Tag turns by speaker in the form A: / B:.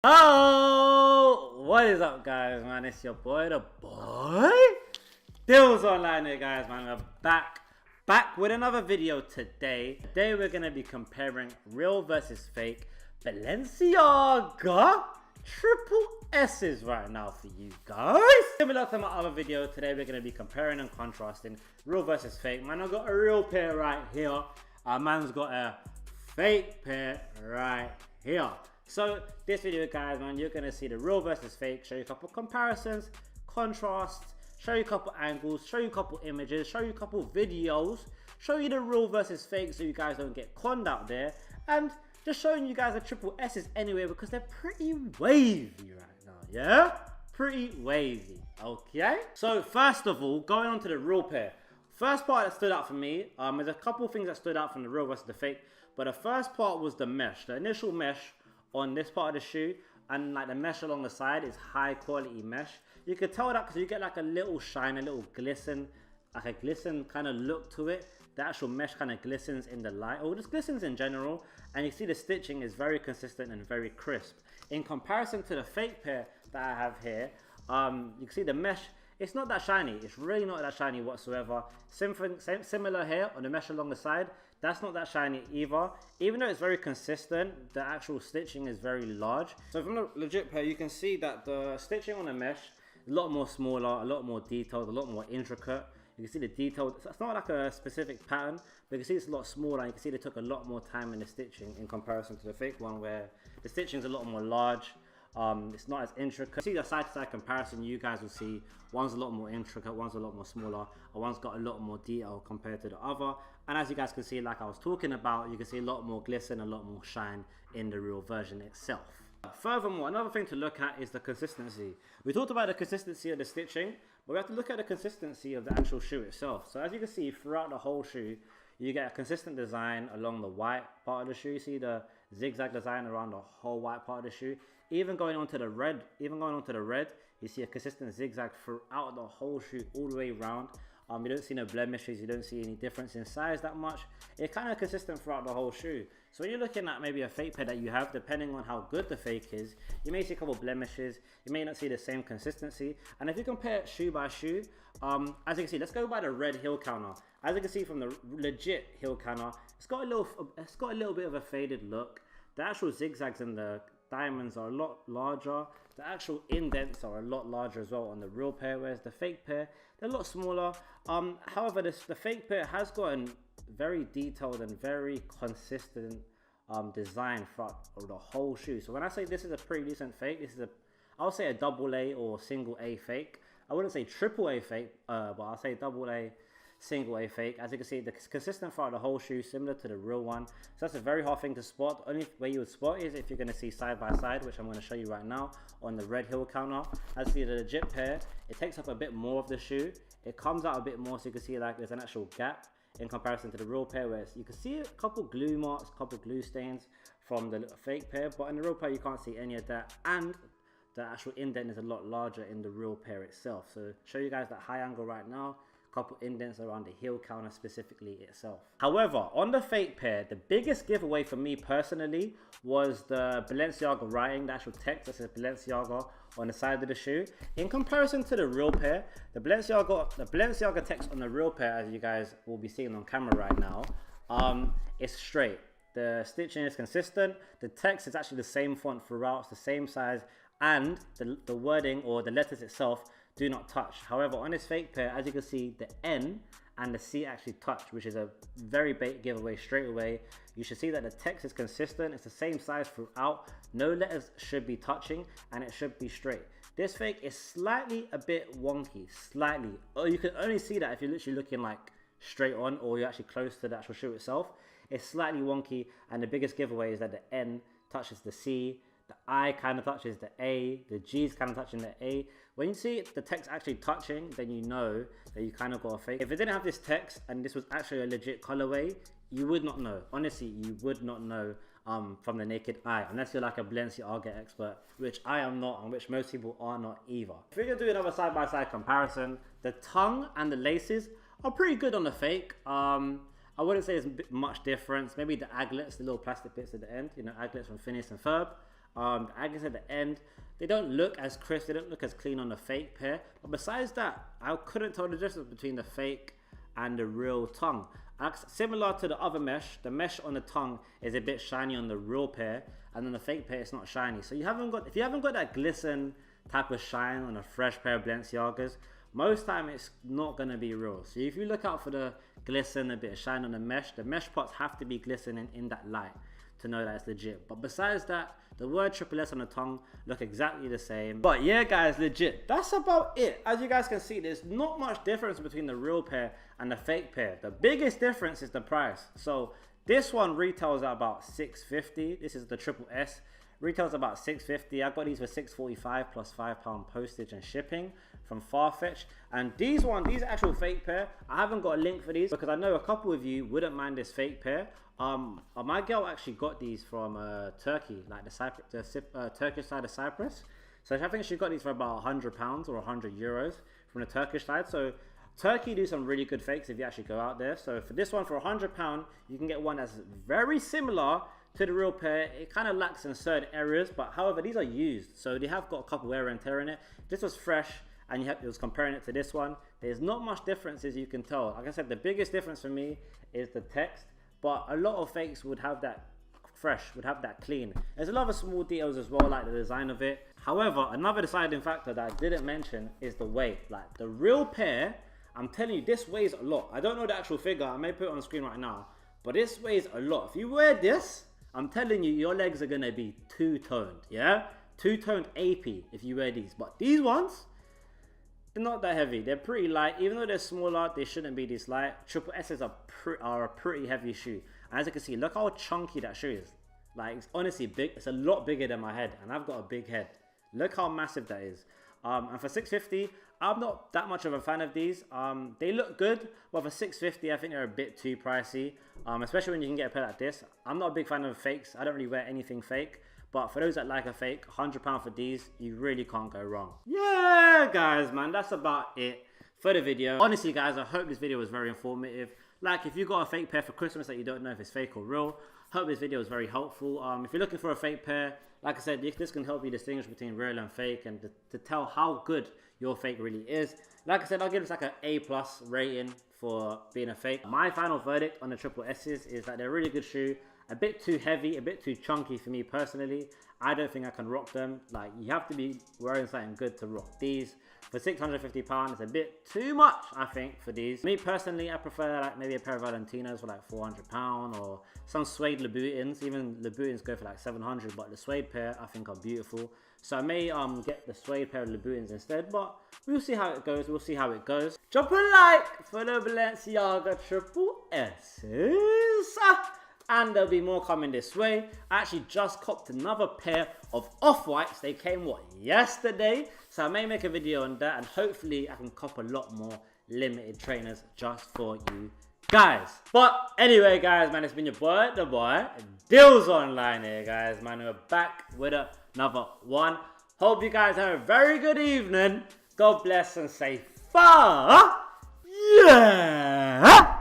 A: Oh, what is up, guys, man? It's your boy, the boy Deals Online here, guys, man. We're back with another video today. Today we're gonna be comparing real versus fake Balenciaga triple S's right now for you guys. Similar to my other video, today we're gonna be comparing and contrasting real versus fake. Man, I've got a real pair right here. Our man's got a fake pair right here. So this video, guys, man, you're gonna see the real versus fake, show you a couple comparisons, contrasts, show you a couple angles, show you a couple images, show you a couple videos, show you the real versus fake so you guys don't get conned out there, and just showing you guys the triple S's anyway because they're pretty wavy right now, yeah? Pretty wavy, okay? So first of all, going on to the real pair. First part that stood out for me, there's a couple things that stood out from the real versus the fake, but the first part was the mesh, the initial mesh on this part of the shoe, and like the mesh along the side is high quality mesh. You can tell that because you get like a little shine, a little glisten, like a glisten kind of look to it. The actual mesh kind of glistens in the light, or just glistens in general, and you see the stitching is very consistent and very crisp. In comparison to the fake pair that I have here, you can see the mesh, it's not that shiny. It's really not that shiny whatsoever. Similar here on the mesh along the side. That's not that shiny either. Even though it's very consistent, the actual stitching is very large. So from the legit pair, you can see that the stitching on the mesh is a lot more smaller, a lot more detailed, a lot more intricate. You can see the detail. It's not like a specific pattern, but you can see it's a lot smaller. And you can see they took a lot more time in the stitching in comparison to the fake one, where the stitching is a lot more large. It's not as intricate. See the side-to-side comparison, you guys will see one's a lot more intricate, one's a lot more smaller, and one's got a lot more detail compared to the other. And as you guys can see, like I was talking about, you can see a lot more glisten, a lot more shine in the real version itself. Furthermore, another thing to look at is the consistency. We talked about the consistency of the stitching, but we have to look at the consistency of the actual shoe itself. So as you can see, throughout the whole shoe, you get a consistent design along the white part of the shoe. You see the zigzag design around the whole white part of the shoe. Even going on to the red, you see a consistent zigzag throughout the whole shoe, all the way around. You don't see no blemishes, you don't see any difference in size that much. It's kind of consistent throughout the whole shoe. So when you're looking at maybe a fake pair that you have, depending on how good the fake is, you may see a couple blemishes, you may not see the same consistency. And if you compare shoe by shoe, as you can see, let's go by the red heel counter. As you can see from the legit heel counter, it's got a little bit of a faded look. The actual zigzags and the diamonds are a lot larger. The actual indents are a lot larger as well on the real pair, whereas the fake pair, they're a lot smaller. However, the fake pair has got a very detailed and very consistent design throughout the whole shoe. So when I say this is a pretty decent fake, I'll say a double A or single A fake. I wouldn't say triple A fake, but I'll say double A, single A fake. As you can see, it's consistent throughout the whole shoe, similar to the real one. So that's a very hard thing to spot. The only way you would spot is if you're going to see side by side, which I'm going to show you right now on the red heel counter. As you see, the legit pair, it takes up a bit more of the shoe. It comes out a bit more, so you can see like there's an actual gap in comparison to the real pair, where you can see a couple glue marks, a couple glue stains from the fake pair, but in the real pair you can't see any of that, and the actual indent is a lot larger in the real pair itself. So show you guys that high angle right now, couple indents around the heel counter specifically itself. However, on the fake pair, the biggest giveaway for me personally was the Balenciaga writing, the actual text that says Balenciaga on the side of the shoe. In comparison to the real pair, the Balenciaga text on the real pair, as you guys will be seeing on camera right now, is straight. The stitching is consistent. The text is actually the same font throughout, it's the same size, and the wording or the letters itself do not touch. However, on this fake pair, as you can see, the N and the C actually touch, which is a very big giveaway straight away. You should see that the text is consistent. It's the same size throughout. No letters should be touching, and it should be straight. This fake is slightly a bit wonky, slightly. Or you can only see that if you're literally looking like straight on, or you're actually close to the actual shoe itself. It's slightly wonky, and the biggest giveaway is that the N touches the C, the I kind of touches the A, the G's kind of touching the A. When you see the text actually touching, then you know that you kind of got a fake. If it didn't have this text and this was actually a legit colorway, you would not know. Honestly, you would not know from the naked eye, unless you're like a Balenciaga expert, which I am not, and which most people are not either. If we're gonna do another side-by-side comparison, the tongue and the laces are pretty good on the fake. I wouldn't say there's much difference. Maybe the aglets, the little plastic bits at the end, you know, aglets from Phineas and Ferb. The agate at the end, they don't look as crisp, they don't look as clean on the fake pair. But besides that, I couldn't tell the difference between the fake and the real tongue. Similar to the other mesh, the mesh on the tongue is a bit shiny on the real pair, and then the fake pair is not shiny. So if you haven't got that glisten type of shine on a fresh pair of Balenciagas, most time it's not going to be real. So if you look out for the glisten, a bit of shine on the mesh parts have to be glistening in that light to know that it's legit. But besides that, the word triple S on the tongue look exactly the same. But yeah guys, legit, that's about it. As you guys can see, there's not much difference between the real pair and the fake pair. The biggest difference is the price. So this one retails at about $6.50. This is the triple S. Retails about $6.50. I got these for $6.45 plus £5 postage and shipping from Farfetch. And these actual fake pair, I haven't got a link for these because I know a couple of you wouldn't mind this fake pair. My girl actually got these from Turkey, like the Turkish side of Cyprus. So I think she got these for about £100 or €100 from the Turkish side. So Turkey do some really good fakes if you actually go out there. So for this one, for £100, you can get one that's very similar to the real pair. It kind of lacks in certain areas, but however, these are used, so they have got a couple wear and tear in it. This was fresh, and it was comparing it to this one. There's not much differences you can tell. Like I said, the biggest difference for me is the text, but a lot of fakes would have that fresh, would have that clean. There's a lot of small details as well, like the design of it. However, another deciding factor that I didn't mention is the weight. Like the real pair, I'm telling you, this weighs a lot. I don't know the actual figure, I may put it on the screen right now, but this weighs a lot. If you wear this, I'm telling you, your legs are gonna be two-toned, yeah? Two-toned AP if you wear these. But these ones, they're not that heavy. They're pretty light. Even though they're smaller, they shouldn't be this light. Triple S's are a pretty heavy shoe. And as you can see, look how chunky that shoe is. Like, it's honestly big. It's a lot bigger than my head, and I've got a big head. Look how massive that is. And for $6.50, I'm not that much of a fan of these. They look good, but for $6.50, I think they're a bit too pricey. Especially when you can get a pair like this. I'm not a big fan of fakes. I don't really wear anything fake. But for those that like a fake, £100 for these, you really can't go wrong. Yeah, guys, man, that's about it for the video. Honestly, guys, I hope this video was very informative. Like, if you got a fake pair for Christmas that you don't know if it's fake or real, hope this video was very helpful. If you're looking for a fake pair, like I said, this can help you distinguish between real and fake and to tell how good your fake really is. Like I said, I'll give this like an A+ rating for being a fake. My final verdict on the triple S's is that they're a really good shoe. A bit too heavy, a bit too chunky for me personally. I don't think I can rock them. Like, you have to be wearing something good to rock these. For £650, it's a bit too much, I think, for these. Me personally, I prefer like maybe a pair of Valentinos for like £400 or some suede Louboutins. Even Louboutins go for like $700, but the suede pair I think are beautiful. So I may get the suede pair of Louboutins instead, but we'll see how it goes. We'll see how it goes. Drop a like for the Balenciaga triple S's. And there'll be more coming this way. I actually just copped another pair of off-whites. They came, yesterday? So I may make a video on that, and hopefully I can cop a lot more limited trainers just for you guys. But anyway, guys, man, it's been your boy, the boy, Deals Online here, guys. Man, we're back with another one. Hope you guys have a very good evening. God bless and say far. Yeah.